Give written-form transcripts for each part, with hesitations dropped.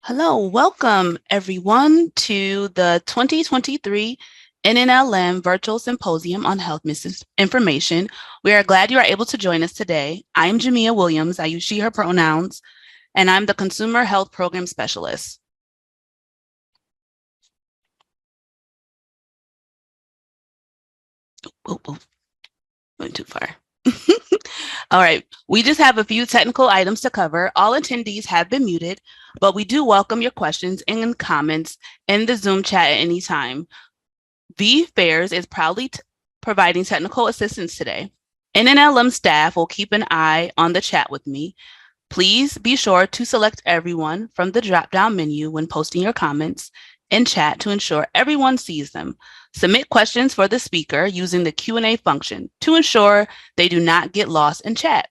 Hello, welcome everyone to the 2023 NNLM Virtual Symposium on Health Misinformation. We are glad you are able to join us today. I'm Jamia Williams. I use she, her pronouns, and I'm the Consumer Health Program Specialist. Went too far. All right, we just have a few technical items to cover. All attendees have been muted, but we do welcome your questions and comments in the Zoom chat at any time. V Fairs is proudly providing technical assistance today. NNLM staff will keep an eye on the chat with me. Please be sure to select everyone from the drop-down menu when posting your comments in chat to ensure everyone sees them. Submit questions for the speaker using the Q&A function to ensure they do not get lost in chat.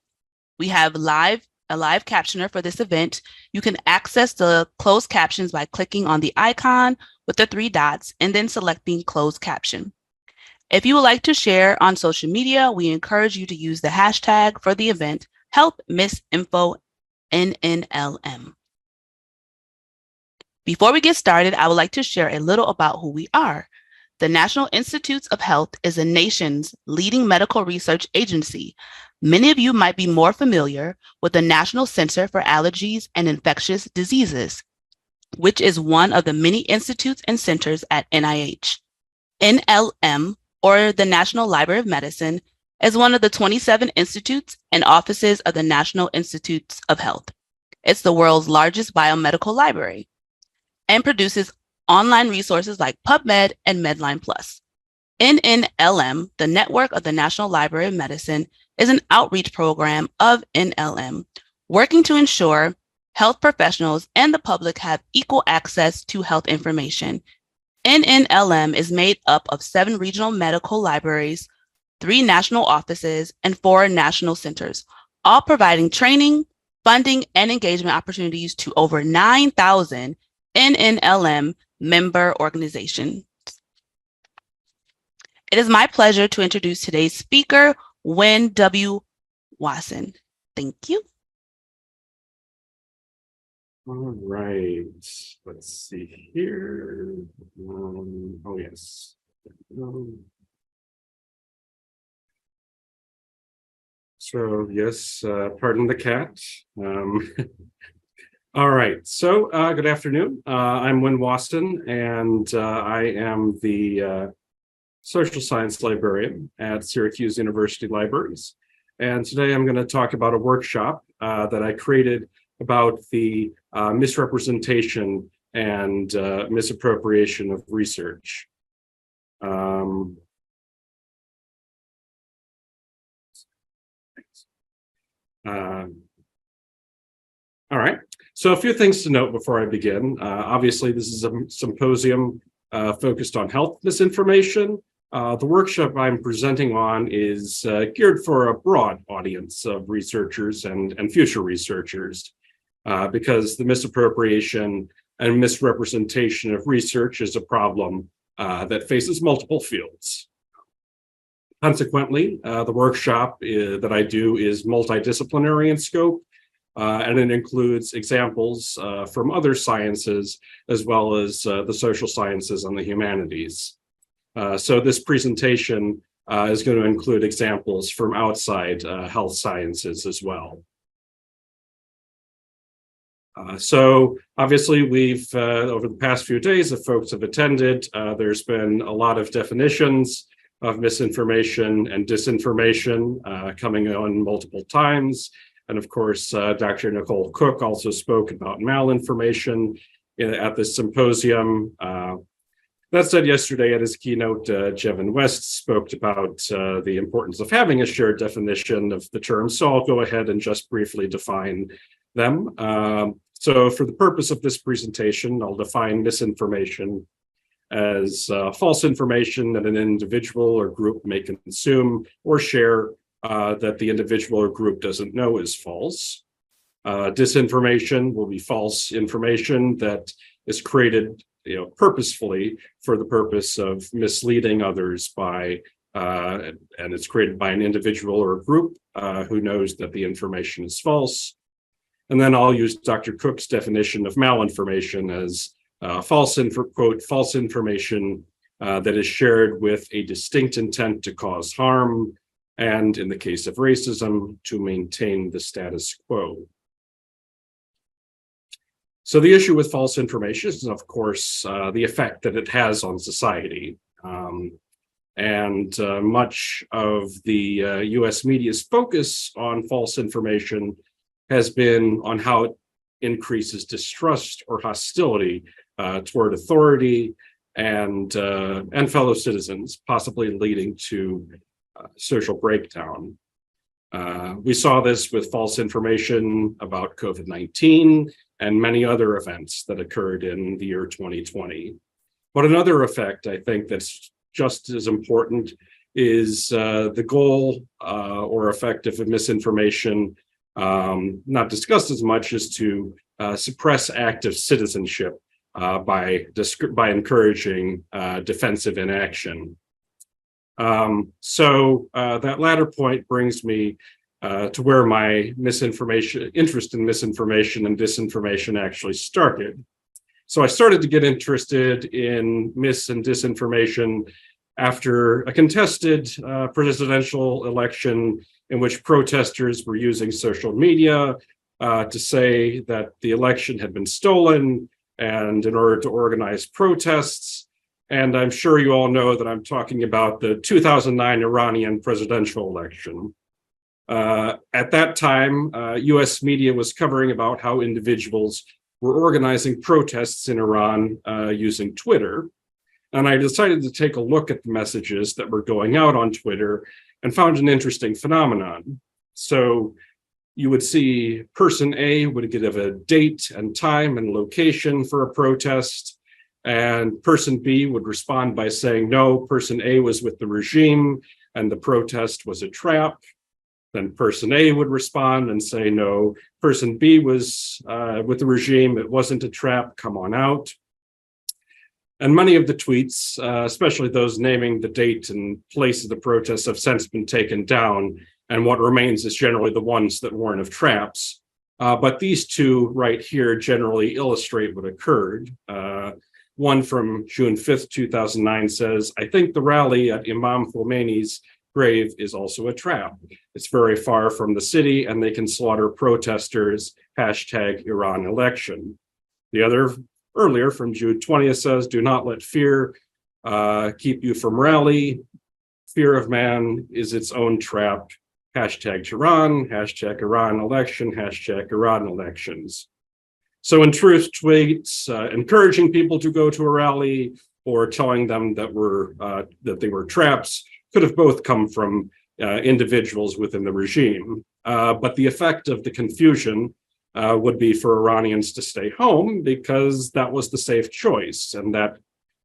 We have a live captioner for this event. You can access the closed captions by clicking on the icon with the three dots and then selecting closed caption. If you would like to share on social media, we encourage you to use the hashtag for the event, HelpMisInfoNNLM. Before we get started, I would like to share a little about who we are. The National Institutes of Health is the nation's leading medical research agency. Many of you might be more familiar with the National Center for Allergies and Infectious Diseases, which is one of the many institutes and centers at NIH. NLM, or the National Library of Medicine, is one of the 27 institutes and offices of the National Institutes of Health. It's the world's largest biomedical library and produces online resources like PubMed and Medline Plus. NNLM, the network of the National Library of Medicine, is an outreach program of NLM, working to ensure health professionals and the public have equal access to health information. NNLM is made up of 7 regional medical libraries, 3 national offices, and 4 national centers, all providing training, funding, and engagement opportunities to over 9,000 NNLM member organizations. It is my pleasure to introduce today's speaker, Winn W. Wasson. Thank you. All right, let's see here. Oh, yes. So, yes, pardon the cat. All right, so good afternoon. I'm Winn Wasson, and I am the social science librarian at Syracuse University Libraries. And today I'm going to talk about a workshop that I created about the misrepresentation and misappropriation of research. All right, so a few things to note before I begin. Obviously, this is a symposium focused on health misinformation. The workshop I'm presenting on is geared for a broad audience of researchers and future researchers, because the misappropriation and misrepresentation of research is a problem that faces multiple fields. Consequently, the workshop that I do is multidisciplinary in scope, and it includes examples from other sciences, as well as the social sciences and the humanities. So this presentation is going to include examples from outside health sciences as well. So obviously we've, over the past few days, if folks have attended, there's been a lot of definitions of misinformation and disinformation coming on multiple times. And of course, Dr. Nicole Cook also spoke about malinformation at this symposium. That said, yesterday at his keynote, Jevin West spoke about the importance of having a shared definition of the terms. So I'll go ahead and just briefly define them. So for the purpose of this presentation, I'll define misinformation as false information that an individual or group may consume or share that the individual or group doesn't know is false. Disinformation will be false information that is created purposefully for the purpose of misleading others by, and it's created by an individual or a group who knows that the information is false. And then I'll use Dr. Cook's definition of malinformation as false information that is shared with a distinct intent to cause harm, and in the case of racism, to maintain the status quo. So the issue with false information is, of course, the effect that it has on society. Much of the US media's focus on false information has been on how it increases distrust or hostility toward authority and fellow citizens, possibly leading to social breakdown. We saw this with false information about COVID-19 and many other events that occurred in the year 2020. But another effect, I think, that's just as important is the goal or effect of misinformation, not discussed as much, is to suppress active citizenship by encouraging defensive inaction. That latter point brings me to where my interest in misinformation and disinformation actually started. So I started to get interested in mis and disinformation after a contested presidential election in which protesters were using social media to say that the election had been stolen and in order to organize protests. And I'm sure you all know that I'm talking about the 2009 Iranian presidential election. At that time, US media was covering about how individuals were organizing protests in Iran using Twitter. And I decided to take a look at the messages that were going out on Twitter and found an interesting phenomenon. So you would see person A would give a date and time and location for a protest, and person B would respond by saying, no, person A was with the regime and the protest was a trap. Then person A would respond and say, no, person B was with the regime, it wasn't a trap, come on out. And many of the tweets, especially those naming the date and place of the protests, have since been taken down, and what remains is generally the ones that warn of traps. But these two right here generally illustrate what occurred. One from June 5th, 2009 says, I think the rally at Imam Khomeini's grave is also a trap. It's very far from the city and they can slaughter protesters, #Iran election. The other earlier from June 20th says, do not let fear keep you from rally. Fear of man is its own trap. #Tehran, #Iran election, #Iran elections. So in truth, tweets encouraging people to go to a rally or telling them that they were traps could have both come from individuals within the regime. But the effect of the confusion would be for Iranians to stay home because that was the safe choice, and that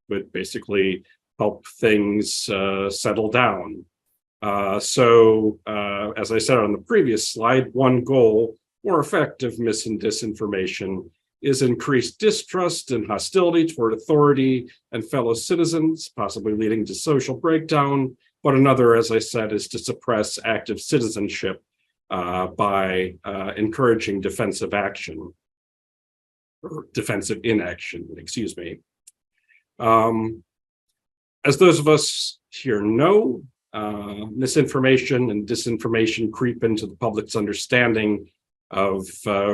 would basically help things settle down. As I said on the previous slide, one goal or effect of mis and disinformation is increased distrust and hostility toward authority and fellow citizens, possibly leading to social breakdown. But another, as I said, is to suppress active citizenship by encouraging defensive action, or defensive inaction, excuse me. As those of us here know, misinformation and disinformation creep into the public's understanding of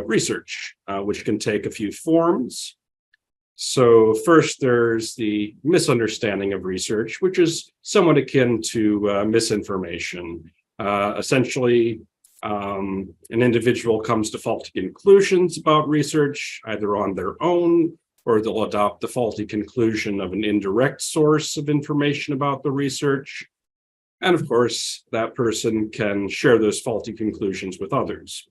research, which can take a few forms. So first, there's the misunderstanding of research, which is somewhat akin to misinformation. Essentially, an individual comes to faulty conclusions about research, either on their own, or they'll adopt the faulty conclusion of an indirect source of information about the research. And of course, that person can share those faulty conclusions with others.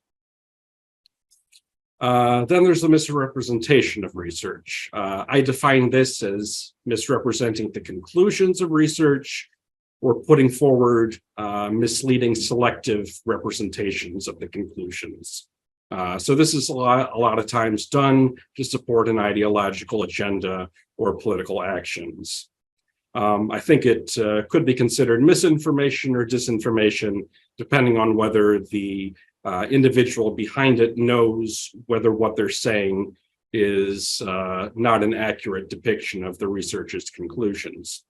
Then there's the misrepresentation of research. I define this as misrepresenting the conclusions of research or putting forward misleading selective representations of the conclusions. So this is a lot of times done to support an ideological agenda or political actions. I think it could be considered misinformation or disinformation, depending on whether the individual behind it knows whether what they're saying is not an accurate depiction of the researcher's conclusions.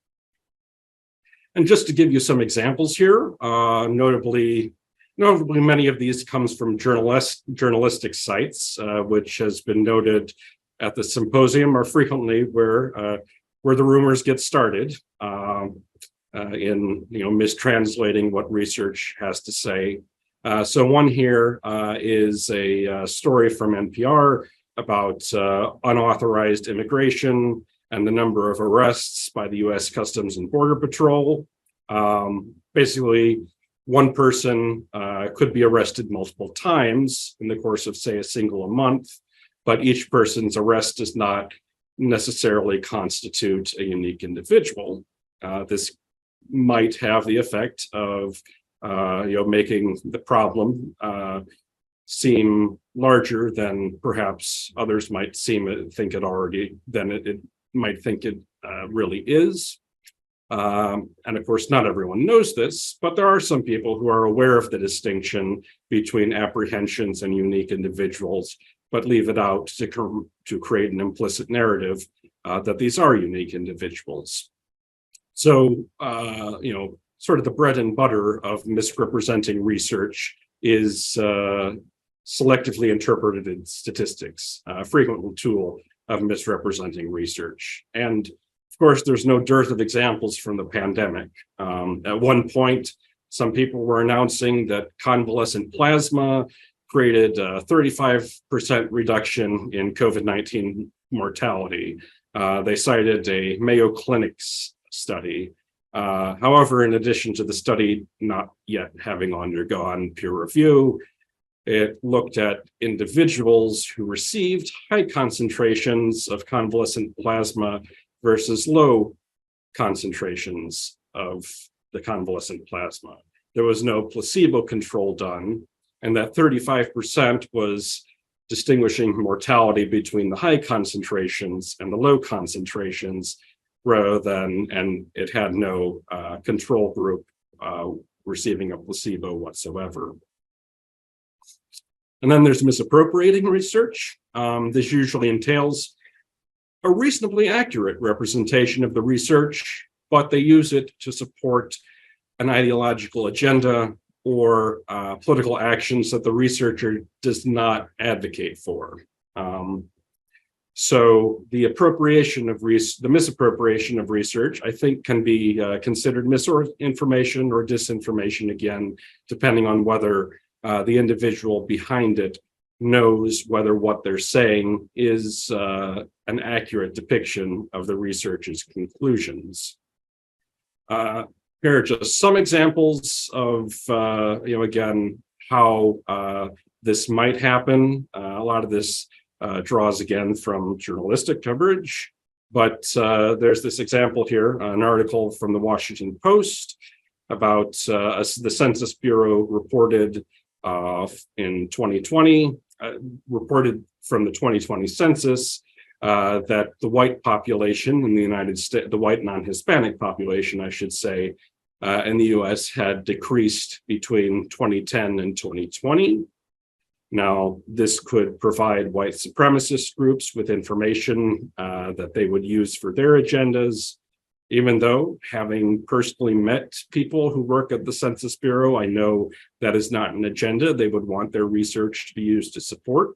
And just to give you some examples here, notably many of these comes from journalistic sites, which has been noted at the symposium are frequently where the rumors get started in mistranslating what research has to say. So one here is a story from NPR about unauthorized immigration and the number of arrests by the U.S. Customs and Border Patrol. Basically, one person could be arrested multiple times in the course of, say, a single month, but each person's arrest does not necessarily constitute a unique individual. This might have the effect of making the problem seem larger than perhaps others might think it already, than it might think it really is. And of course, not everyone knows this, but there are some people who are aware of the distinction between apprehensions and unique individuals, but leave it out to create an implicit narrative that these are unique individuals. So, sort of the bread and butter of misrepresenting research is selectively interpreted statistics, a frequent tool of misrepresenting research. And of course, there's no dearth of examples from the pandemic. At one point, some people were announcing that convalescent plasma created a 35% reduction in COVID-19 mortality. They cited a Mayo Clinic study. However, in addition to the study not yet having undergone peer review, it looked at individuals who received high concentrations of convalescent plasma versus low concentrations of the convalescent plasma. There was no placebo control done, and that 35% was distinguishing mortality between the high concentrations and the low concentrations, rather than, and it had no control group receiving a placebo whatsoever. And then there's misappropriating research. This usually entails a reasonably accurate representation of the research, but they use it to support an ideological agenda or political actions that the researcher does not advocate for. So the misappropriation of research, I think, can be considered misinformation or disinformation, again, depending on whether the individual behind it knows whether what they're saying is an accurate depiction of the research's conclusions. Here are just some examples of, again, how this might happen. A lot of this draws again from journalistic coverage, but there's this example here, an article from the Washington Post about the Census Bureau reported in 2020, reported from the 2020 census that the white population in the United States, the white non-Hispanic population, I should say, in the US had decreased between 2010 and 2020. Now, this could provide white supremacist groups with information that they would use for their agendas. Even though, having personally met people who work at the Census Bureau, I know that is not an agenda they would want their research to be used to support.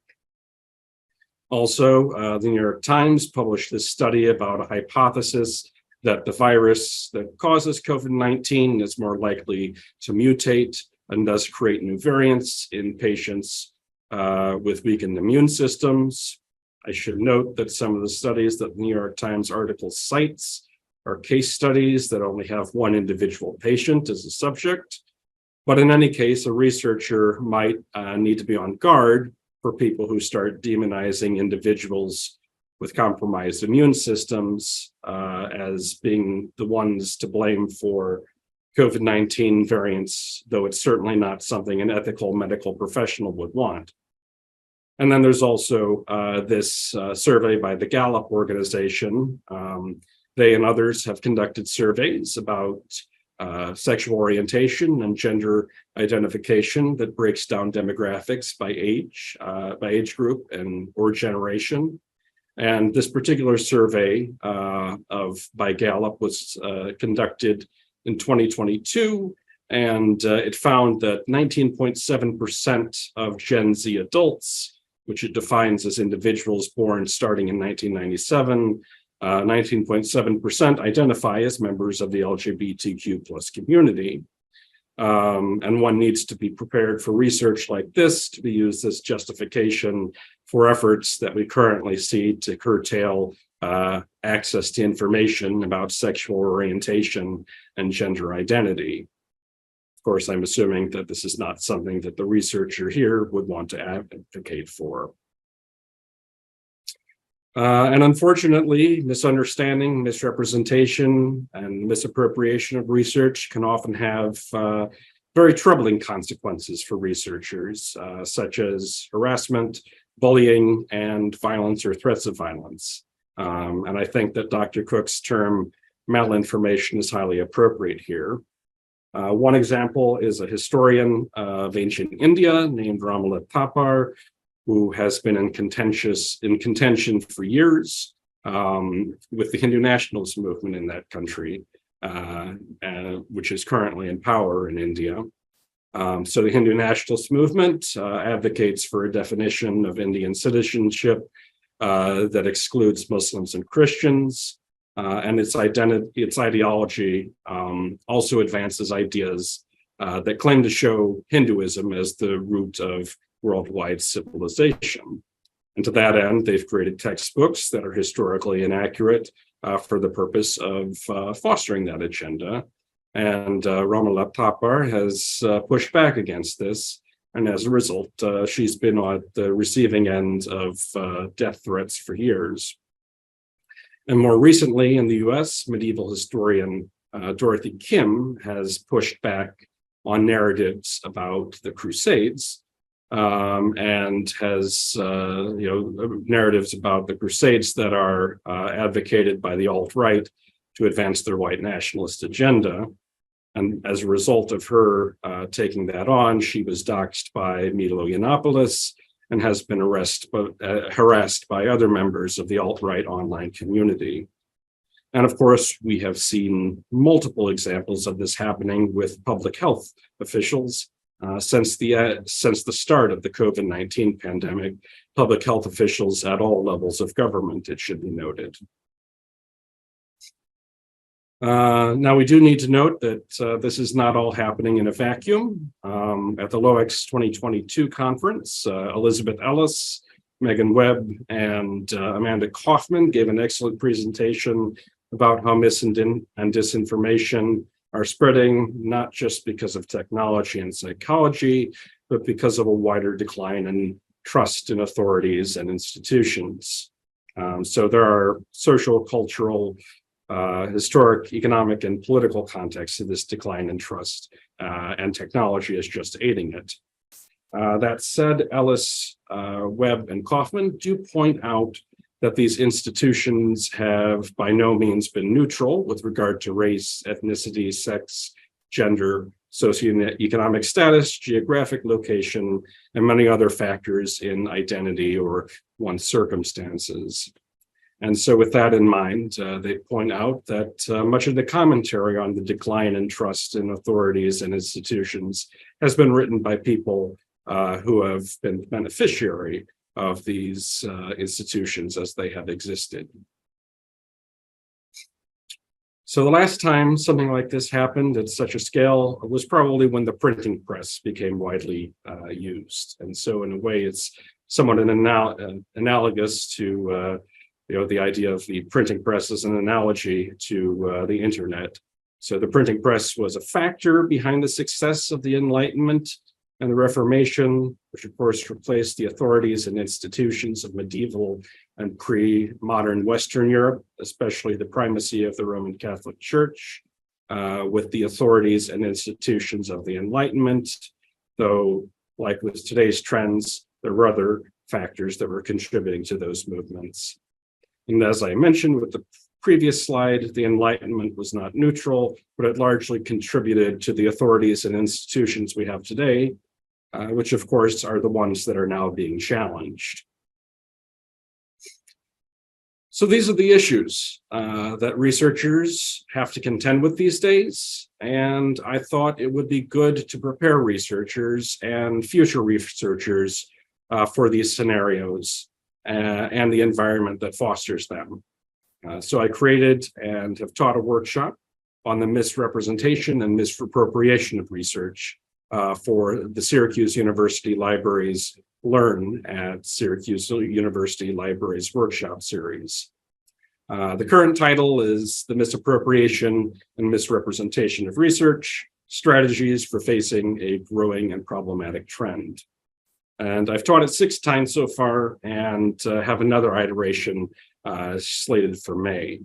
Also, the New York Times published this study about a hypothesis that the virus that causes COVID-19 is more likely to mutate and thus create new variants in patients with weakened immune systems. I should note that some of the studies that the New York Times article cites are case studies that only have one individual patient as a subject. But in any case, a researcher might need to be on guard for people who start demonizing individuals with compromised immune systems as being the ones to blame for COVID-19 variants, though it's certainly not something an ethical medical professional would want. And then there's also this survey by the Gallup organization. They and others have conducted surveys about sexual orientation and gender identification that breaks down demographics by age group and or generation. And this particular survey by Gallup was conducted in 2022, and it found that 19.7% of Gen Z adults, which it defines as individuals born starting in 1997, 19.7% identify as members of the LGBTQ plus community. And one needs to be prepared for research like this to be used as justification for efforts that we currently see to curtail access to information about sexual orientation and gender identity. Of course, I'm assuming that this is not something that the researcher here would want to advocate for. And unfortunately, misunderstanding, misrepresentation, and misappropriation of research can often have very troubling consequences for researchers, such as harassment, bullying, and violence or threats of violence. And I think that Dr. Cook's term malinformation is highly appropriate here. One example is a historian of ancient India named Ramala Thapar, who has been in contention for years with the Hindu nationalist movement in that country, which is currently in power in India. So the Hindu nationalist movement advocates for a definition of Indian citizenship that excludes Muslims and Christians, and its ideology also advances ideas that claim to show Hinduism as the root of worldwide civilization. And to that end, they've created textbooks that are historically inaccurate for the purpose of fostering that agenda. And Ramala Thapar has pushed back against this. And as a result, she's been on the receiving end of death threats for years. And more recently in the US, medieval historian Dorothy Kim has pushed back on narratives about the Crusades, and has narratives about the Crusades that are advocated by the alt-right to advance their white nationalist agenda. And as a result of her taking that on, she was doxxed by Milo Yiannopoulos and has been harassed by other members of the alt-right online community. And of course, we have seen multiple examples of this happening with public health officials. Since the start of the COVID-19 pandemic, public health officials at all levels of government, it should be noted. Now, we do need to note that this is not all happening in a vacuum. At the LOEX 2022 conference, Elizabeth Ellis, Megan Webb, and Amanda Kaufman gave an excellent presentation about how and disinformation are spreading, not just because of technology and psychology, but because of a wider decline in trust in authorities and institutions. So there are social, cultural, historic, economic, and political contexts to this decline in trust, and technology is just aiding it. That said, Ellis, Webb, and Kaufman do point out that these institutions have by no means been neutral with regard to race, ethnicity, sex, gender, socioeconomic status, geographic location, and many other factors in identity or one's circumstances. And so with that in mind, they point out that much of the commentary on the decline in trust in authorities and institutions has been written by people who have been beneficiary of these institutions as they have existed. So the last time something like this happened at such a scale was probably when the printing press became widely used. And so in a way, it's somewhat analogous to the idea of the printing press as an analogy to the internet. So the printing press was a factor behind the success of the Enlightenment and the Reformation, which of course replaced the authorities and institutions of medieval and pre-modern Western Europe, especially the primacy of the Roman Catholic Church, with the authorities and institutions of the Enlightenment, though like with today's trends, there were other factors that were contributing to those movements. And as I mentioned, with the previous slide, the Enlightenment was not neutral, but it largely contributed to the authorities and institutions we have today, which of course are the ones that are now being challenged. So these are the issues that researchers have to contend with these days, and I thought it would be good to prepare researchers and future researchers for these scenarios and the environment that fosters them. So I created and have taught a workshop on the misrepresentation and misappropriation of research for the Syracuse University Libraries Learn at Syracuse University Libraries Workshop Series. The current title is The Misappropriation and Misrepresentation of Research, Strategies for Facing a Growing and Problematic Trend. And I've taught it 6 times so far and have another iteration slated for May.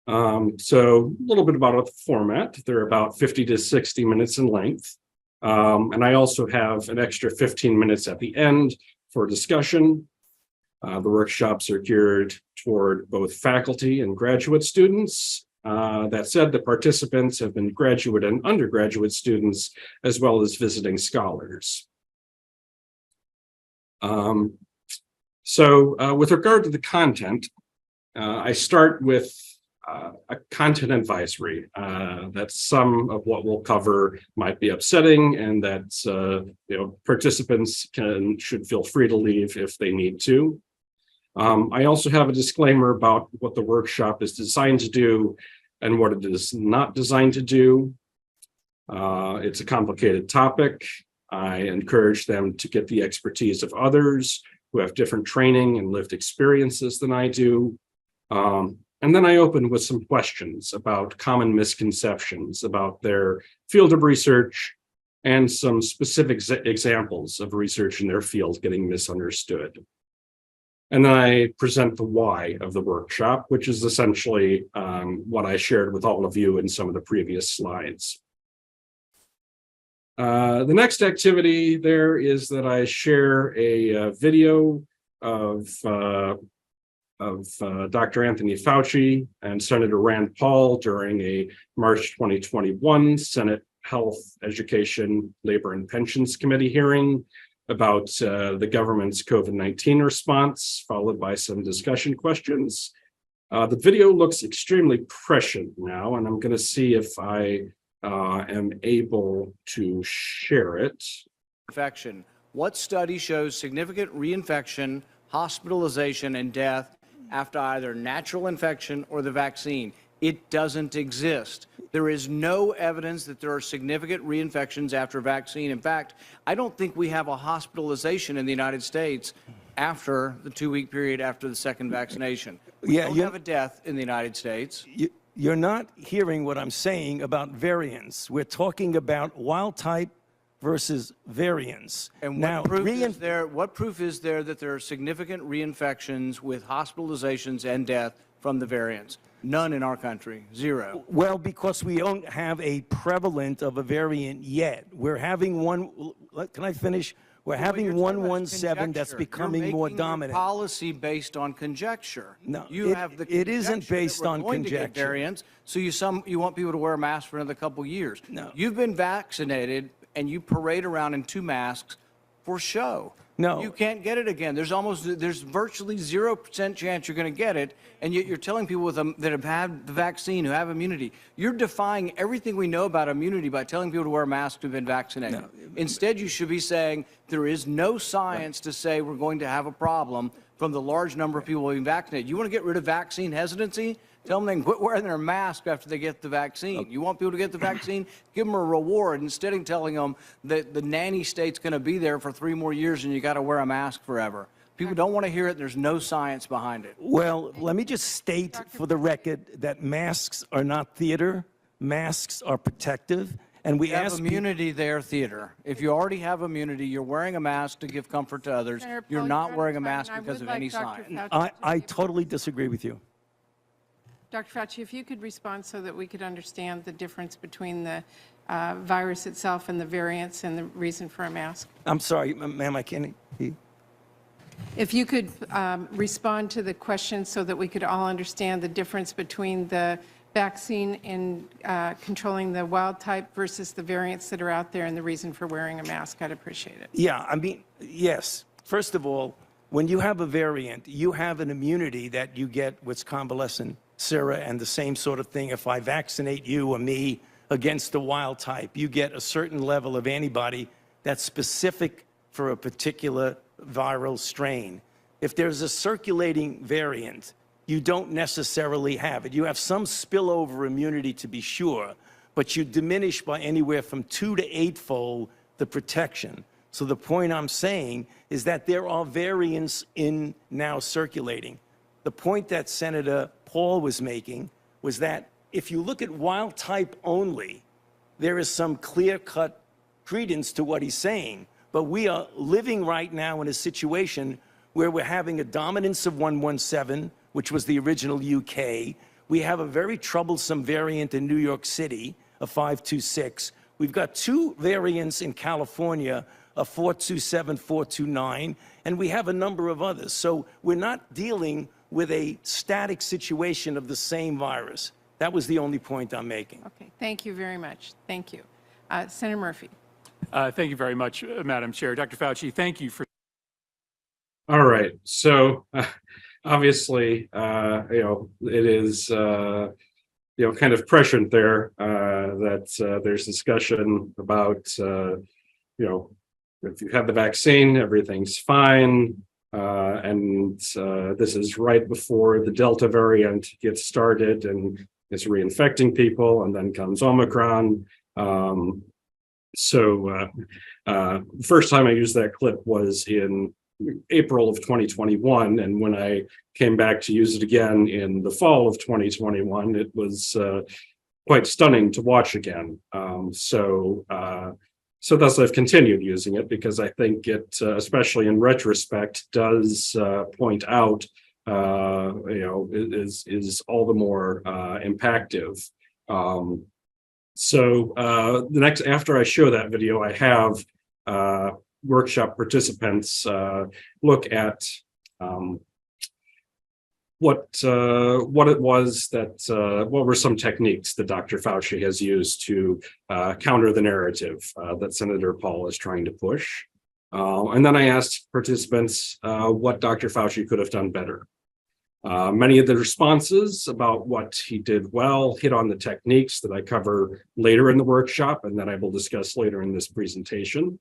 So a little bit about the format. They're about 50 to 60 minutes in length. And I also have an extra 15 minutes at the end for discussion. The workshops are geared toward both faculty and graduate students. That said, the participants have been graduate and undergraduate students, as well as visiting scholars. With regard to the content, I start with a content advisory that some of what we'll cover might be upsetting, and that participants should feel free to leave if they need to. I also have a disclaimer about what the workshop is designed to do and what it is not designed to do. It's a complicated topic. I encourage them to get the expertise of others who have different training and lived experiences than I do. And then I open with some questions about common misconceptions about their field of research and some specific examples of research in their field getting misunderstood. And then I present the why of the workshop, which is essentially what I shared with all of you in some of the previous slides. The next activity there is that I share a video of Dr. Anthony Fauci and Senator Rand Paul during a March 2021 Senate Health, Education, Labor, and Pensions Committee hearing about the government's COVID-19 response, followed by some discussion questions. The video looks extremely prescient now, and I'm going to see if I am able to share it. Infection. What study shows significant reinfection, hospitalization, and death after either natural infection or the vaccine? It doesn't exist. There is no evidence that there are significant reinfections after vaccine. In fact, I don't think we have a hospitalization in the United States after the 2-week period after the second vaccination. We don't have a death in the United States. You're not hearing what I'm saying about variants. We're talking about wild type versus variants. And what proof is there that there are significant reinfections with hospitalizations and death from the variants? None in our country, 0. Well, because we don't have a prevalent of a variant yet. We're having one, can I finish? We're having 117 that's becoming more dominant. Your policy based on conjecture. No, it isn't based on conjecture. Variants, so you want people to wear a mask for another couple years. No. You've been vaccinated and you parade around in 2 masks for show. No. You can't get it again. There's virtually 0% chance you're going to get it, and yet you're telling people that have had the vaccine, who have immunity. You're defying everything we know about immunity by telling people to wear masks who've been vaccinated. No. Instead, you should be saying there is no science to say we're going to have a problem from the large number of people being vaccinated. You want to get rid of vaccine hesitancy? Tell them they can quit wearing their mask after they get the vaccine. Okay. You want people to get the vaccine? Give them a reward instead of telling them that the nanny state's going to be there for 3 more years and you got to wear a mask forever. People don't want to hear it. There's no science behind it. Well, let me just state for the record that masks are not theater. Masks are protective. And we have immunity there, theater. If you already have immunity, you're wearing a mask to give comfort to others. You're not wearing a mask because of any science. I totally disagree with you. Dr. Fauci, if you could respond so that we could understand the difference between the virus itself and the variants and the reason for a mask. I'm sorry, ma'am, I can't hear. If you could respond to the question so that we could all understand the difference between the vaccine in controlling the wild type versus the variants that are out there and the reason for wearing a mask, I'd appreciate it. Yeah, I mean, yes. First of all, when you have a variant, you have an immunity that you get what's convalescent sera and the same sort of thing. If I vaccinate you or me against the wild type, you get a certain level of antibody that's specific for a particular viral strain. If there's a circulating variant, you don't necessarily have it. You have some spillover immunity to be sure, but you diminish by anywhere from 2 to 8-fold the protection. So the point I'm saying is that there are variants in now circulating. The point that Senator Paul was making was that if you look at wild type only, there is some clear-cut credence to what he's saying. But we are living right now in a situation where we're having a dominance of 117, which was the original UK. We have a very troublesome variant in New York City, a 526. We've got 2 variants in California, a 427, 429, and we have a number of others. So we're not dealing with a static situation of the same virus. That was the only point I'm making. Okay, thank you very much. Thank you. Senator Murphy. Thank you very much, Madam Chair. Dr. Fauci, thank you for. All right. So obviously, it is, kind of prescient there that there's discussion about, if you have the vaccine, everything's fine. And this is right before the Delta variant gets started and is reinfecting people, and then comes Omicron. So first time I used that clip was in April of 2021, and when I came back to use it again in the fall of 2021, it was quite stunning to watch again. So thus I've continued using it because I think it, especially in retrospect, does point out, is all the more impactive. So the next, after I show that video, I have workshop participants look at what it was that what were some techniques that Dr. Fauci has used to counter the narrative that Senator Paul is trying to push. And then I asked participants what Dr. Fauci could have done better. Many of the responses about what he did well hit on the techniques that I cover later in the workshop and that I will discuss later in this presentation.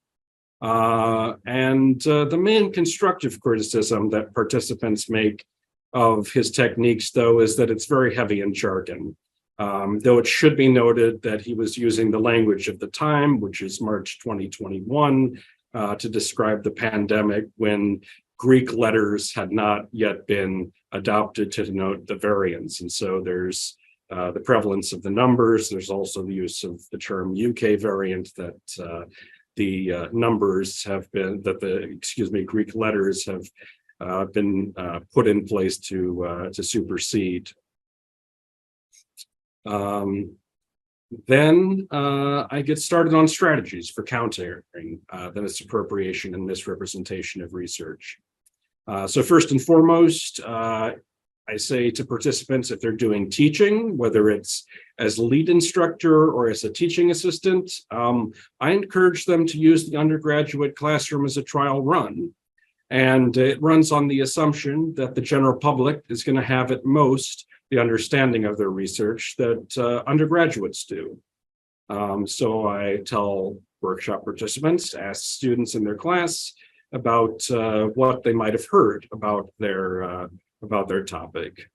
And the main constructive criticism that participants make of his techniques, though, is that it's very heavy in jargon. Though it should be noted that he was using the language of the time, which is March 2021, to describe the pandemic when Greek letters had not yet been adopted to denote the variants. And so there's the prevalence of the numbers. There's also the use of the term UK variant, that the numbers have been, Greek letters have been put in place to supersede. Then I get started on strategies for countering the misappropriation and misrepresentation of research. So first and foremost, I say to participants, if they're doing teaching, whether it's as lead instructor or as a teaching assistant, I encourage them to use the undergraduate classroom as a trial run. And it runs on the assumption that the general public is going to have at most the understanding of their research that undergraduates do. So I tell workshop participants, ask students in their class about what they might have heard about their topic.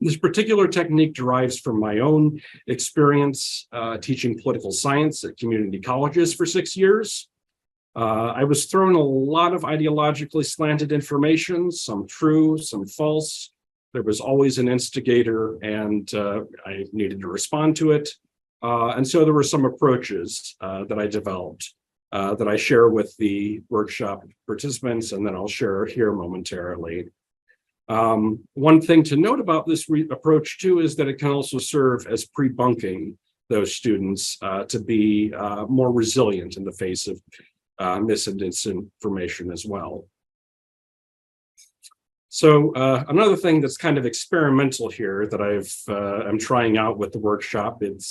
This particular technique derives from my own experience teaching political science at community colleges for 6 years. I was thrown a lot of ideologically slanted information, some true, some false. There was always an instigator, and I needed to respond to it. And so there were some approaches that I developed that I share with the workshop participants, and then I'll share here momentarily. One thing to note about this approach too is that it can also serve as pre-bunking those students to be more resilient in the face of mis and disinformation as well. So another thing that's kind of experimental here that I'm trying out with the workshop, it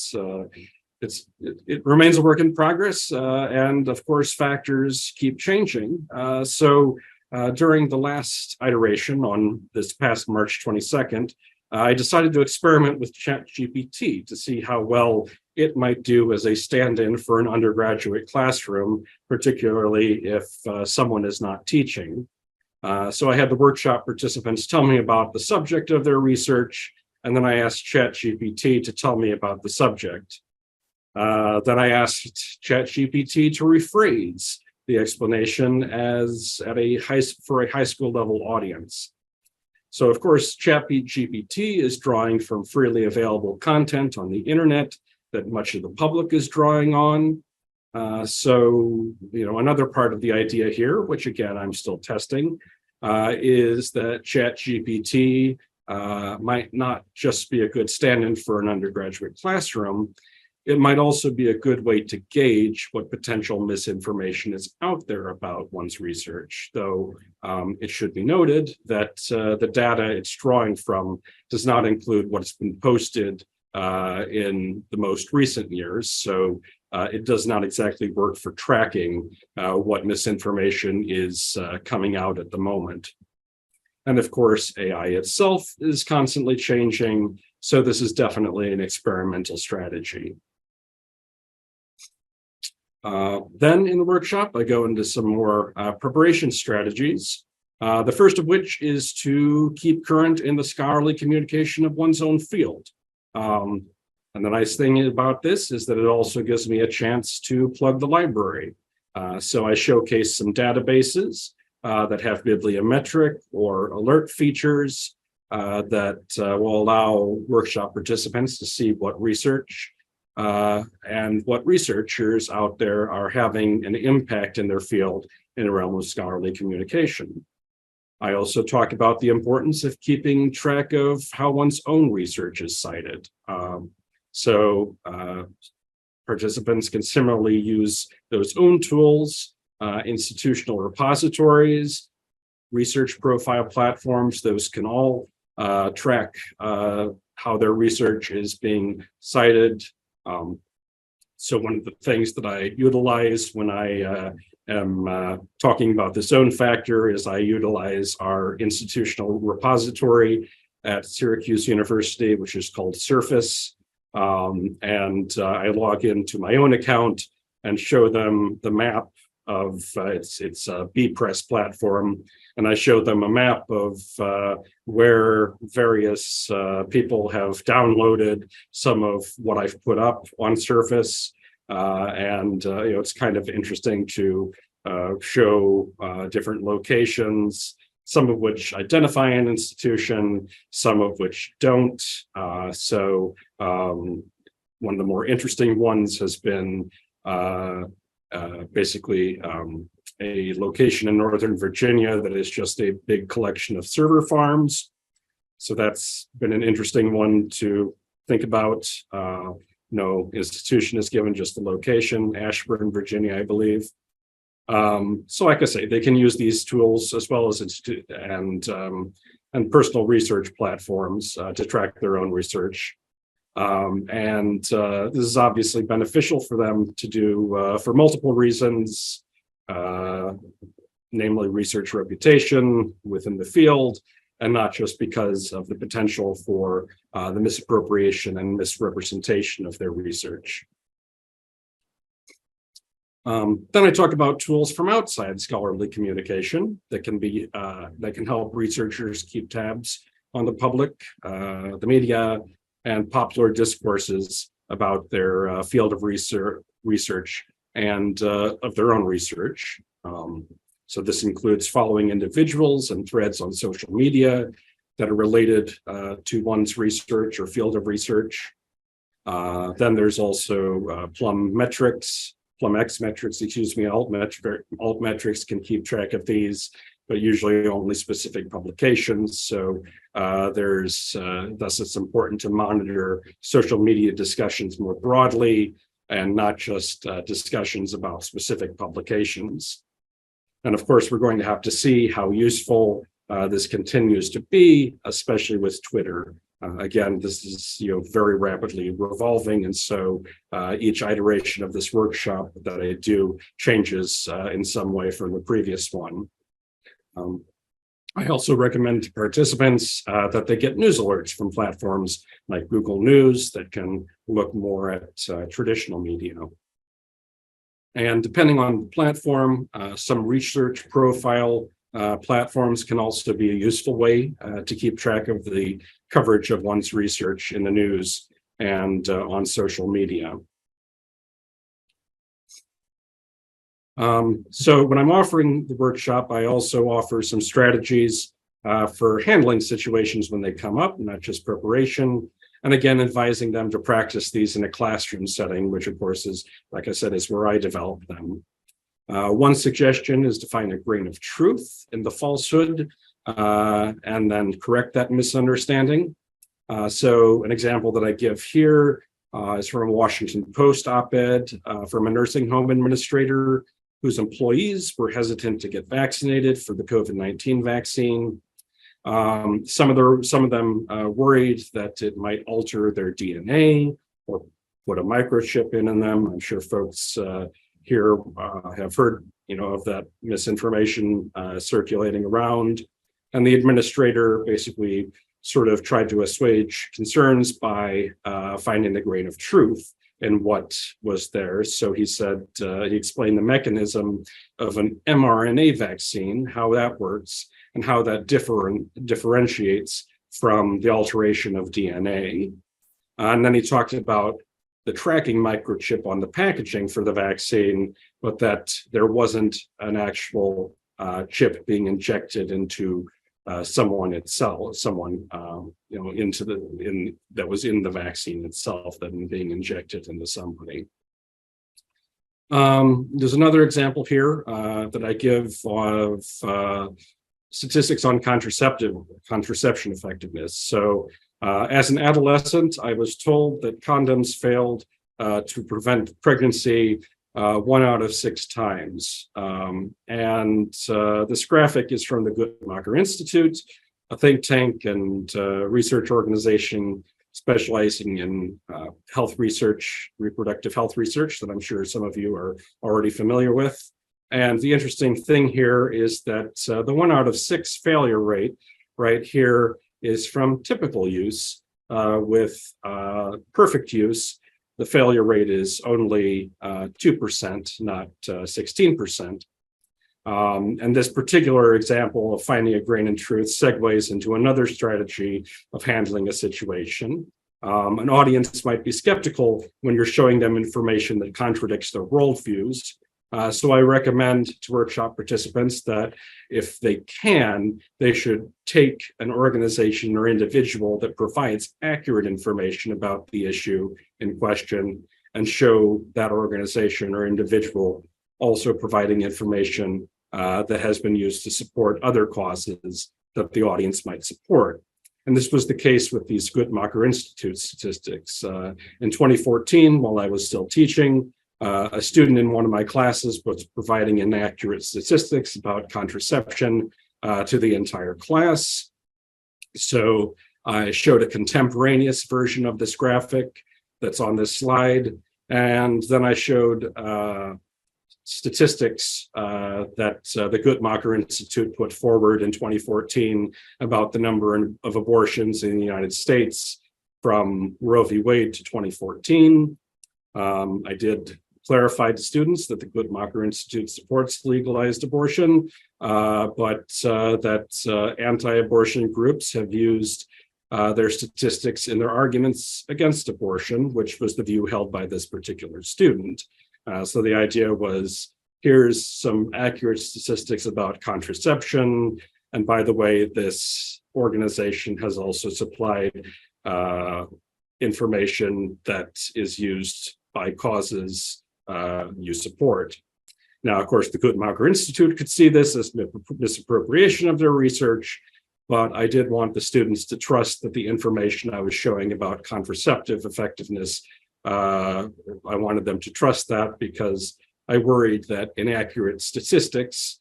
remains a work in progress, and of course factors keep changing. So during the last iteration on this past March 22nd, I decided to experiment with ChatGPT to see how well it might do as a stand-in for an undergraduate classroom, particularly if someone is not teaching. So I had the workshop participants tell me about the subject of their research, and then I asked ChatGPT to tell me about the subject. Then I asked ChatGPT to rephrase the explanation as for a high school level audience. So of course, ChatGPT is drawing from freely available content on the internet that much of the public is drawing on. So, another part of the idea here, which again, I'm still testing, is that ChatGPT might not just be a good stand-in for an undergraduate classroom. It might also be a good way to gauge what potential misinformation is out there about one's research, though it should be noted that the data it's drawing from does not include what's been posted in the most recent years. So it does not exactly work for tracking what misinformation is coming out at the moment. And of course, AI itself is constantly changing. So this is definitely an experimental strategy. Then in the workshop, I go into some more preparation strategies. The first of which is to keep current in the scholarly communication of one's own field. And the nice thing about this is that it also gives me a chance to plug the library. So I showcase some databases that have bibliometric or alert features that will allow workshop participants to see what research and what researchers out there are having an impact in their field in the realm of scholarly communication. I also talk about the importance of keeping track of how one's own research is cited. So participants can similarly use those own tools, institutional repositories, research profile platforms. Those can all track how their research is being cited. So one of the things that I utilize when I am talking about the zone factor is I utilize our institutional repository at Syracuse University, which is called Surface. And I log into my own account and show them the map of it's a bpress platform, and I show them a map of where various people have downloaded some of what I've put up on Surface, and it's kind of interesting to show different locations, some of which identify an institution, some of which don't. So one of the more interesting ones has been basically a location in Northern Virginia that is just a big collection of server farms. So that's been an interesting one to think about. No institution is given, just the location, Ashburn, Virginia, I believe. So like I say, they can use these tools as well as and personal research platforms to track their own research. And this is obviously beneficial for them to do for multiple reasons, namely research reputation within the field, and not just because of the potential for the misappropriation and misrepresentation of their research. Then I talk about tools from outside scholarly communication that can help researchers keep tabs on the public, the media, and popular discourses about their field of research and of their own research. So this includes following individuals and threads on social media that are related to one's research or field of research. Then there's also Plum X metrics, altmetrics can keep track of these, but usually only specific publications. So thus it's important to monitor social media discussions more broadly and not just discussions about specific publications. And of course, we're going to have to see how useful this continues to be, especially with Twitter. Again, this is very rapidly revolving, and so each iteration of this workshop that I do changes in some way from the previous one. I also recommend to participants that they get news alerts from platforms like Google News that can look more at traditional media. And depending on the platform, some research profile platforms can also be a useful way to keep track of the coverage of one's research in the news and on social media. So when I'm offering the workshop, I also offer some strategies for handling situations when they come up, not just preparation. And again, advising them to practice these in a classroom setting, which of course is, like I said, is where I develop them. One suggestion is to find a grain of truth in the falsehood and then correct that misunderstanding. So an example that I give here is from a Washington Post op-ed from a nursing home administrator whose employees were hesitant to get vaccinated for the COVID-19 vaccine. Some of them worried that it might alter their DNA or put a microchip in them. I'm sure folks here have heard, of that misinformation circulating around. And the administrator basically sort of tried to assuage concerns by finding the grain of truth in what was there. So he said, he explained the mechanism of an mRNA vaccine, how that works, and how that differentiates from the alteration of DNA. And then he talked about the tracking microchip on the packaging for the vaccine, but that there wasn't an actual chip being injected into someone that was in the vaccine itself, that being injected into somebody. There's another example here that I give of statistics on contraception effectiveness. So as an adolescent, I was told that condoms failed to prevent pregnancy 1 out of 6 times. This graphic is from the Guttmacher Institute, a think tank and research organization specializing in health research, reproductive health research, that I'm sure some of you are already familiar with. And the interesting thing here is that the 1 out of 6 failure rate right here is from typical use. With perfect use, the failure rate is only 2%, not 16%. And this particular example of finding a grain of truth segues into another strategy of handling a situation. An audience might be skeptical when you're showing them information that contradicts their worldviews. So I recommend to workshop participants that if they can, they should take an organization or individual that provides accurate information about the issue in question and show that organization or individual also providing information that has been used to support other causes that the audience might support. And this was the case with these Guttmacher Institute statistics. In 2014, while I was still teaching, a student in one of my classes was providing inaccurate statistics about contraception to the entire class. So I showed a contemporaneous version of this graphic that's on this slide. And then I showed statistics that the Guttmacher Institute put forward in 2014 about the number of abortions in the United States from Roe v. Wade to 2014. I did clarify to students that the Guttmacher Institute supports legalized abortion, but that anti-abortion groups have used their statistics in their arguments against abortion, which was the view held by this particular student. So the idea was, here's some accurate statistics about contraception. And by the way, this organization has also supplied information that is used by causes you support. Now, of course, the Guttmacher Institute could see this as misappropriation of their research, but I did want the students to trust that the information I was showing about contraceptive effectiveness, I wanted them to trust that because I worried that inaccurate statistics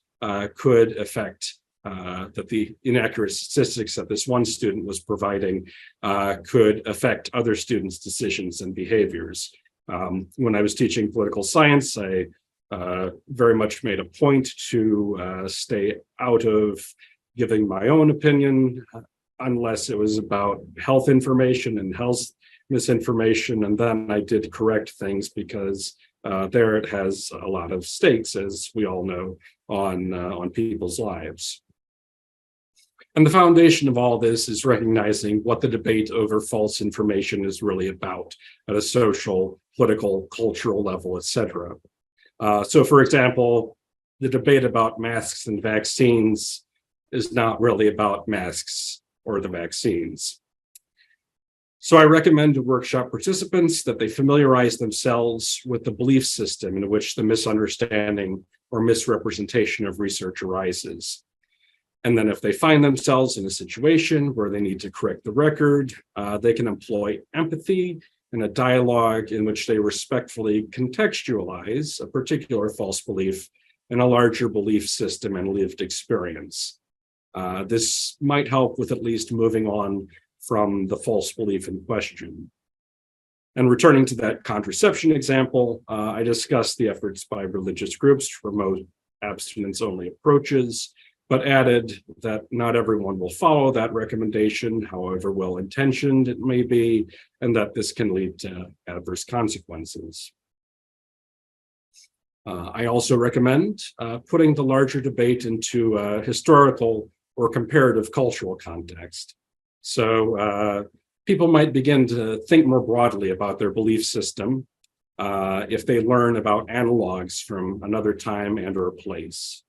could affect that the inaccurate statistics that this one student was providing could affect other students' decisions and behaviors. When I was teaching political science, I very much made a point to stay out of giving my own opinion unless it was about health information and health misinformation. And then I did correct things because there it has a lot of stakes, as we all know, on people's lives. And the foundation of all this is recognizing what the debate over false information is really about at a social, political, cultural level, etc. So, for example, the debate about masks and vaccines is not really about masks or the vaccines. So I recommend to workshop participants that they familiarize themselves with the belief system in which the misunderstanding or misrepresentation of research arises. And then if they find themselves in a situation where they need to correct the record, they can employ empathy and a dialogue in which they respectfully contextualize a particular false belief in a larger belief system and lived experience. This might help with at least moving on from the false belief in question. And returning to that contraception example, I discussed the efforts by religious groups to promote abstinence-only approaches, but added that not everyone will follow that recommendation, however well-intentioned it may be, and that this can lead to adverse consequences. I also recommend putting the larger debate into a historical or comparative cultural context. So people might begin to think more broadly about their belief system if they learn about analogs from another time and or place.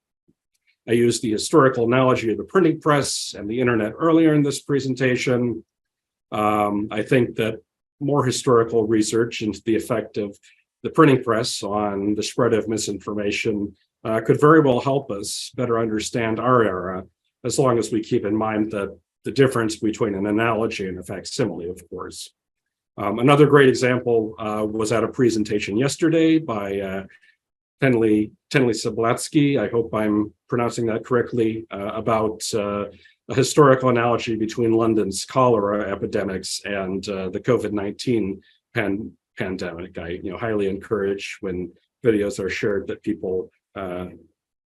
I used the historical analogy of the printing press and the internet earlier in this presentation. I think that more historical research into the effect of the printing press on the spread of misinformation could very well help us better understand our era, as long as we keep in mind that the difference between an analogy and a facsimile, of course. Another great example was at a presentation yesterday by Tenley Sablatsky, I hope I'm pronouncing that correctly, about a historical analogy between London's cholera epidemics and the COVID-19 pandemic. I highly encourage when videos are shared that people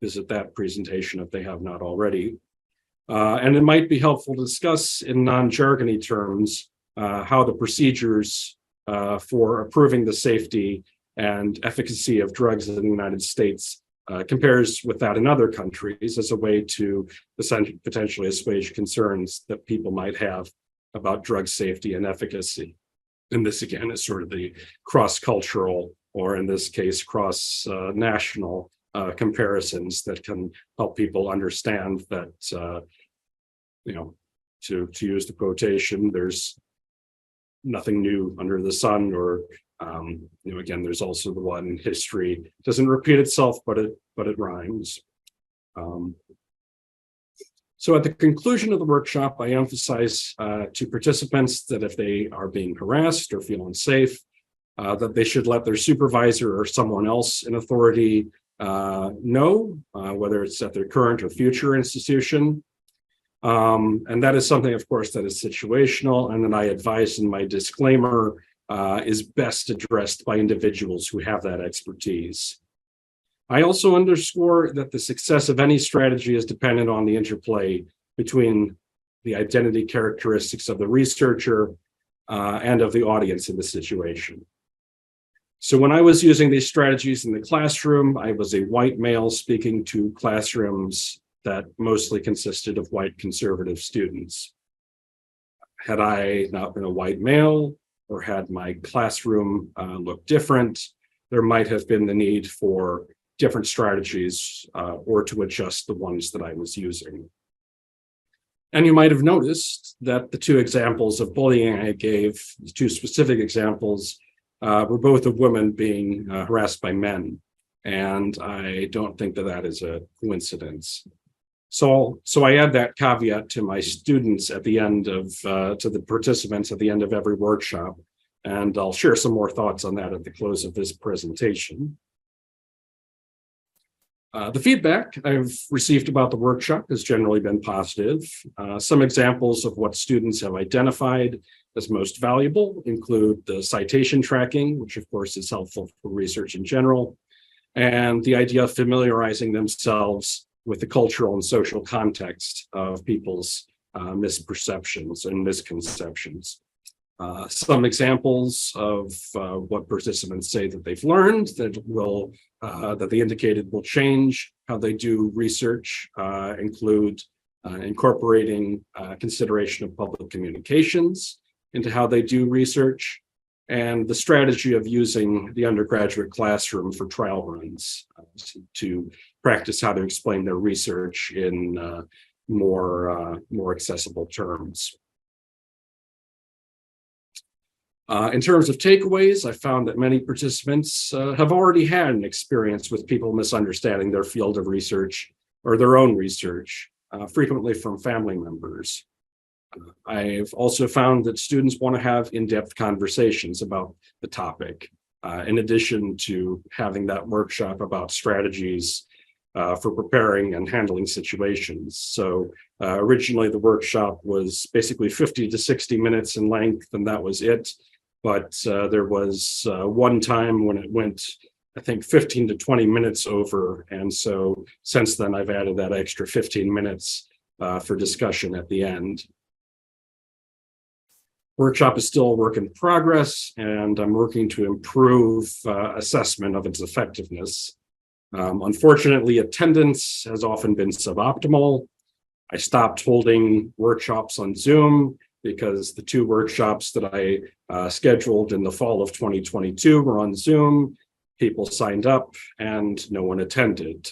visit that presentation if they have not already. And it might be helpful to discuss in non-jargony terms how the procedures for approving the safety and efficacy of drugs in the United States compares with that in other countries as a way to potentially assuage concerns that people might have about drug safety and efficacy. And this, again, is sort of the cross-cultural, or in this case, cross-national comparisons that can help people understand that, to use the quotation, there's nothing new under the sun, or again, there's also the one, history doesn't repeat itself, but it rhymes. So at the conclusion of the workshop, I emphasize to participants that if they are being harassed or feel unsafe, that they should let their supervisor or someone else in authority know, whether it's at their current or future institution. And that is something, of course, that is situational, and that I advise in my disclaimer is best addressed by individuals who have that expertise. I also underscore that the success of any strategy is dependent on the interplay between the identity characteristics of the researcher and of the audience in the situation. So when I was using these strategies in the classroom, I was a white male speaking to classrooms that mostly consisted of white conservative students. Had I not been a white male, or had my classroom looked different, there might have been the need for different strategies or to adjust the ones that I was using. And you might have noticed that the two examples of bullying I gave, the two specific examples, were both of women being harassed by men. And I don't think that that is a coincidence. So I add that caveat to my students at the end of, to the participants at the end of every workshop, and I'll share some more thoughts on that at the close of this presentation. The feedback I've received about the workshop has generally been positive. Some examples of what students have identified as most valuable include the citation tracking, which of course is helpful for research in general, and the idea of familiarizing themselves with the cultural and social context of people's misperceptions and misconceptions. Some examples of what participants say that they've learned that they indicated will change how they do research include incorporating consideration of public communications into how they do research, and the strategy of using the undergraduate classroom for trial runs to practice how to explain their research in more accessible terms. In terms of takeaways, I found that many participants have already had an experience with people misunderstanding their field of research or their own research, frequently from family members. I've also found that students want to have in-depth conversations about the topic, in addition to having that workshop about strategies for preparing and handling situations. So originally the workshop was basically 50 to 60 minutes in length, and that was it. But there was one time when it went, I think, 15 to 20 minutes over. And so since then, I've added that extra 15 minutes for discussion at the end. Workshop is still a work in progress, and I'm working to improve assessment of its effectiveness. Unfortunately, attendance has often been suboptimal. I stopped holding workshops on Zoom because the 2 workshops that I scheduled in the fall of 2022 were on Zoom. People signed up and no one attended.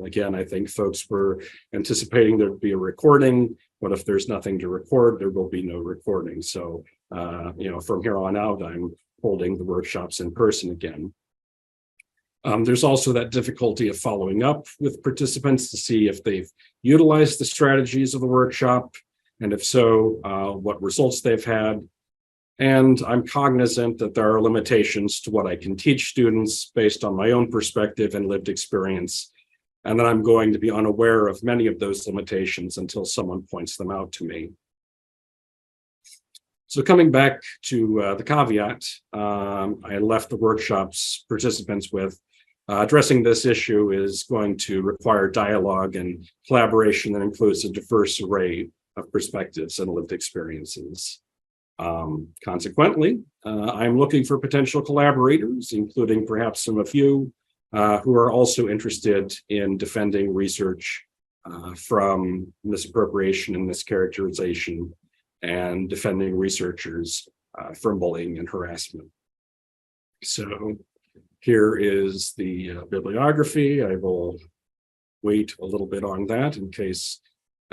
Again, I think folks were anticipating there'd be a recording, but if there's nothing to record, there will be no recording. So, from here on out, I'm holding the workshops in person again. There's also that difficulty of following up with participants to see if they've utilized the strategies of the workshop, and if so, what results they've had. And I'm cognizant that there are limitations to what I can teach students based on my own perspective and lived experience, and that I'm going to be unaware of many of those limitations until someone points them out to me. So coming back to the caveat, I left the workshop's participants with, addressing this issue is going to require dialogue and collaboration that includes a diverse array of perspectives and lived experiences. Consequently, I'm looking for potential collaborators, including perhaps some of you who are also interested in defending research from misappropriation and mischaracterization, and defending researchers from bullying and harassment. So here is the bibliography. I will wait a little bit on that in case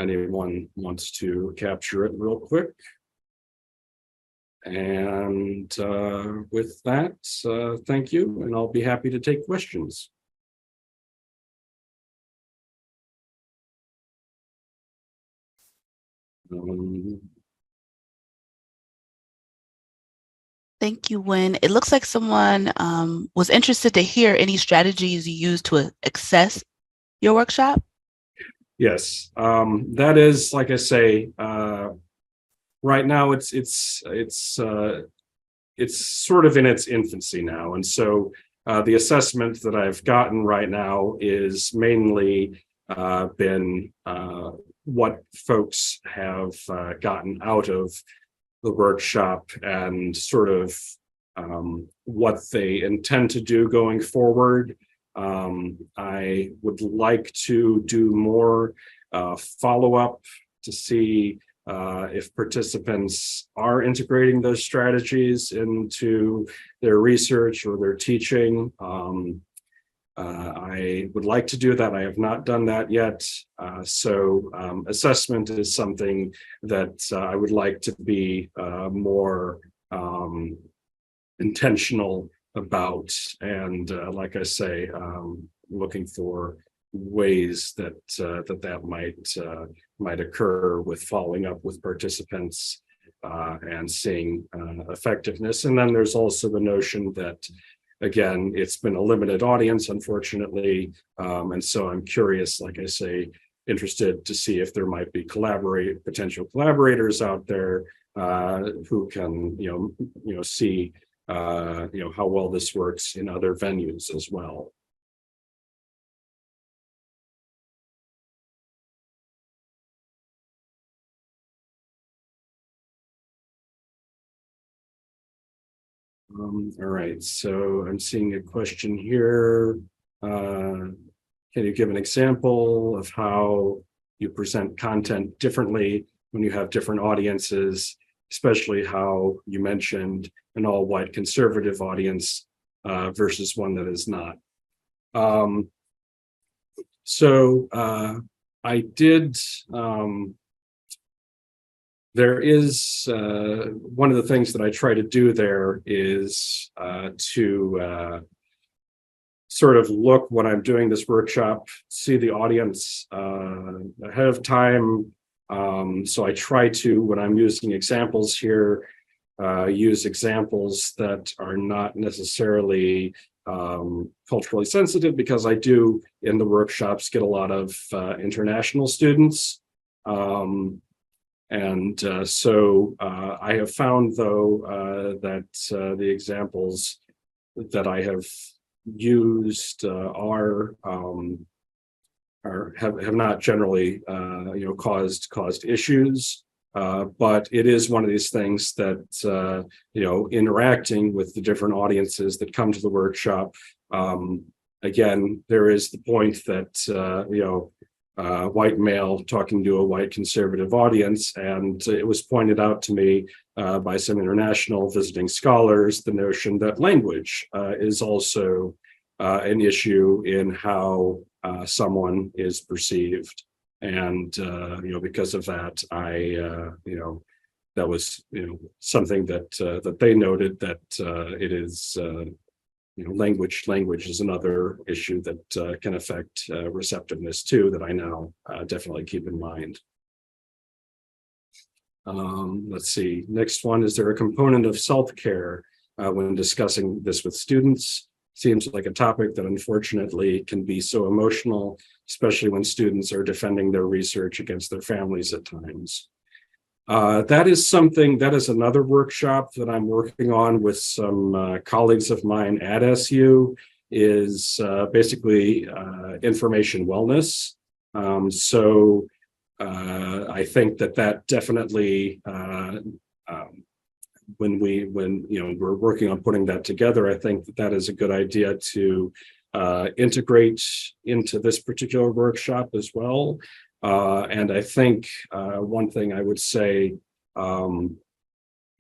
anyone wants to capture it real quick. And with that, thank you, and I'll be happy to take questions. Thank you, Winn. It looks like someone was interested to hear any strategies you use to access your workshop. Yes, that is, like I say, right now it's sort of in its infancy now, and so the assessment that I've gotten right now is mainly been what folks have gotten out of the workshop and sort of what they intend to do going forward. I would like to do more follow-up to see if participants are integrating those strategies into their research or their teaching. I would like to do that. I have not done that yet. So assessment is something that I would like to be more intentional about. And like I say, looking for ways that that might occur with following up with participants and seeing effectiveness. And then there's also the notion that again, it's been a limited audience, unfortunately. And so I'm curious, like I say, interested to see if there might be potential collaborators out there who can, see, how well this works in other venues as well. All right, so I'm seeing a question here. Can you give an example of how you present content differently when you have different audiences, especially how you mentioned an all-white conservative audience versus one that is not? I did. There is one of the things that I try to do there is to sort of look when I'm doing this workshop, see the audience ahead of time. So I try to, when I'm using examples here, use examples that are not necessarily culturally sensitive, because I do in the workshops get a lot of international students. So I have found, though, that the examples that I have used have not generally caused issues, but it is one of these things that interacting with the different audiences that come to the workshop. Again, there is the point that white male talking to a white conservative audience, and it was pointed out to me by some international visiting scholars, the notion that language is also an issue in how someone is perceived. And because of that, that was something that they noted, that it is language is another issue that can affect receptiveness too, that I now definitely keep in mind. Let's see, next one, is there a component of self-care when discussing this with students? Seems like a topic that unfortunately can be so emotional, especially when students are defending their research against their families at times. That is another workshop that I'm working on with some colleagues of mine at SU, is basically information wellness. I think that definitely, when we're working on putting that together, I think that is a good idea to integrate into this particular workshop as well. And I think one thing I would say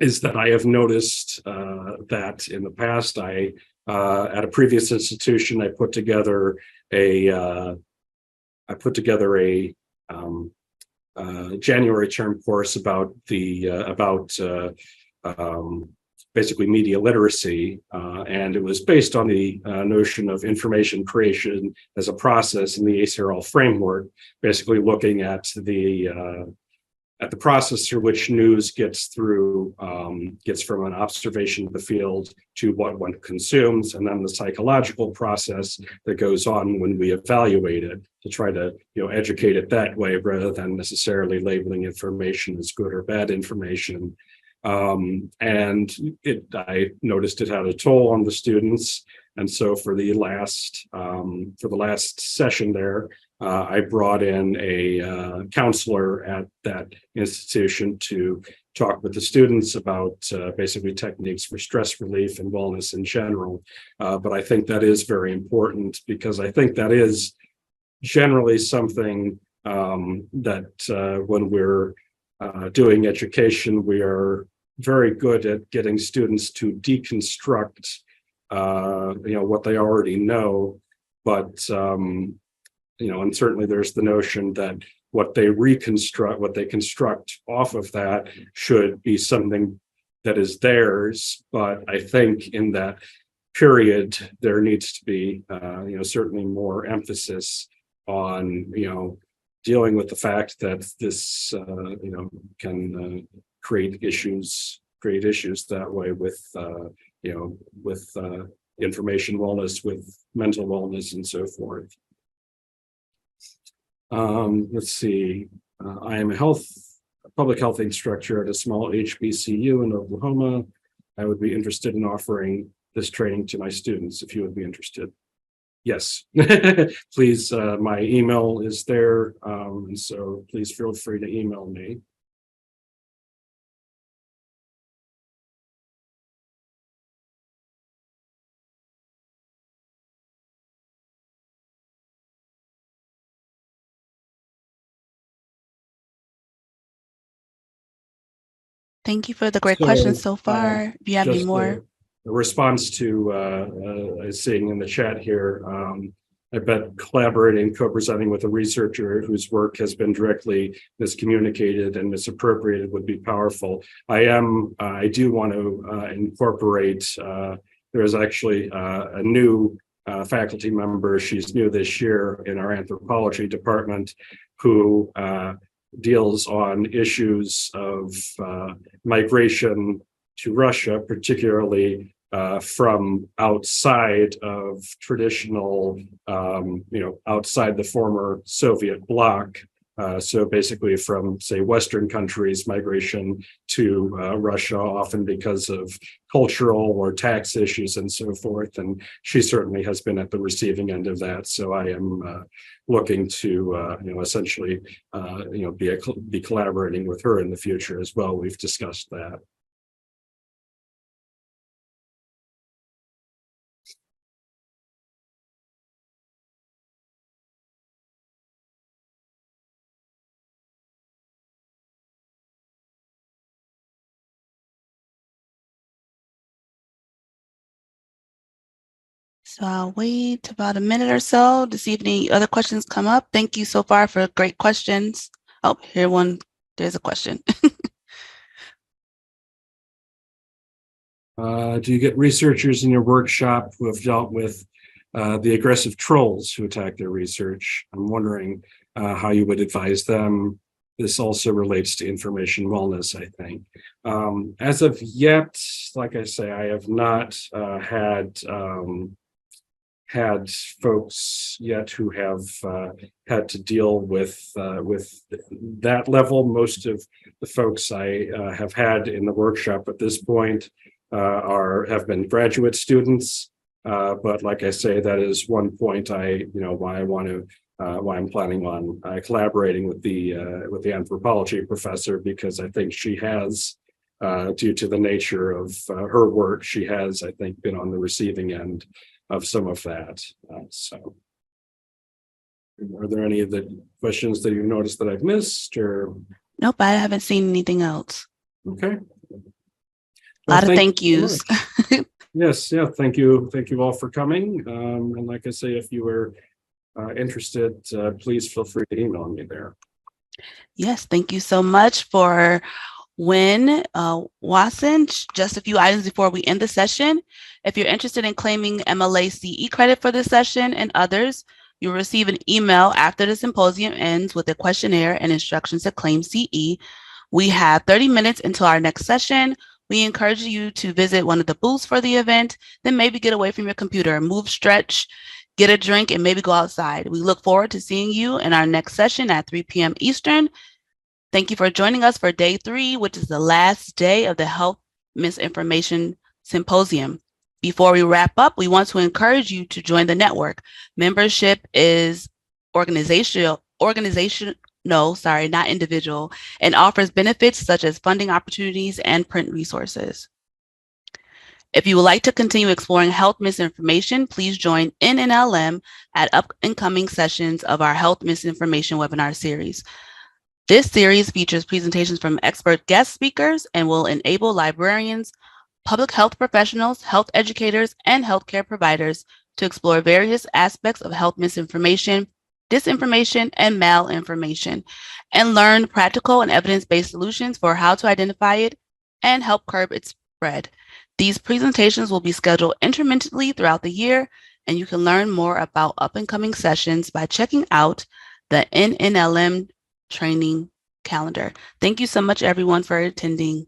is that I have noticed that in the past, at a previous institution, I put together a January term course about basically media literacy, and it was based on the notion of information creation as a process in the ACRL framework, basically looking at the process through which news gets from an observation of the field to what one consumes, and then the psychological process that goes on when we evaluate it, to try to educate it that way, rather than necessarily labeling information as good or bad information. And I noticed it had a toll on the students. And so for the last session there, I brought in a counselor at that institution to talk with the students about basically techniques for stress relief and wellness in general. But I think that is very important, because I think that is generally something that when we're doing education, we are very good at getting students to deconstruct what they already know, but and certainly there's the notion that what they construct off of that should be something that is theirs. But I think in that period there needs to be certainly more emphasis on dealing with the fact that this can create issues that way with information wellness with mental wellness and so forth. Let's see. I am a public health instructor at a small HBCU in Oklahoma. I would be interested in offering this training to my students if you would be interested. Yes, please. My email is there, so please feel free to email me. Thank you for the great questions so far. If you have any Just more. a response to seeing in the chat here, I bet collaborating, co-presenting with a researcher whose work has been directly miscommunicated and misappropriated would be powerful. I do want to incorporate, there is actually a new faculty member, she's new this year in our anthropology department, who deals on issues of migration to Russia, particularly from outside of traditional, outside the former Soviet bloc. So basically from, say, Western countries, migration to Russia, often because of cultural or tax issues and so forth. And she certainly has been at the receiving end of that. So I am looking to, essentially, be collaborating with her in the future as well. We've discussed that. So I'll wait about a minute or so to see if any other questions come up. Thank you so far for great questions. Oh, here one, there's a question. Do you get researchers in your workshop who have dealt with the aggressive trolls who attack their research? I'm wondering how you would advise them. This also relates to information wellness, I think. As of yet, like I say, I have not had folks yet who have had to deal with that level. Most of the folks I have had in the workshop at this point have been graduate students. But like I say, that is one point why I'm planning on collaborating with the anthropology professor, because I think she has, due to the nature of her work, she has, I think, been on the receiving end of some of that. So are there any of the questions that you've noticed that I've missed, or? Nope, I haven't seen anything else. Okay. A lot of thank yous. Yes, yeah, thank you all for coming. And like I say, if you were interested, please feel free to email me there. Yes, thank you so much for Winn, Wasson. Just a few items before we end the session. If you're interested in claiming MLA CE credit for this session and others, you'll receive an email after the symposium ends with a questionnaire and instructions to claim CE. We have 30 minutes until our next session. We encourage you to visit one of the booths for the event, then maybe get away from your computer, move, stretch, get a drink, and maybe go outside. We look forward to seeing you in our next session at 3 p.m. Eastern. Thank you for joining us for day 3, which is the last day of the Health Misinformation Symposium. Before we wrap up, we want to encourage you to join the network. Membership is organizational, not individual, and offers benefits such as funding opportunities and print resources. If you would like to continue exploring health misinformation, please join NNLM at up-and-coming sessions of our Health Misinformation webinar series. This series features presentations from expert guest speakers and will enable librarians, public health professionals, health educators, and healthcare providers to explore various aspects of health misinformation, disinformation, and malinformation, and learn practical and evidence-based solutions for how to identify it and help curb its spread. These presentations will be scheduled intermittently throughout the year, and you can learn more about up-and-coming sessions by checking out the NNLM training calendar. Thank you so much, everyone, for attending.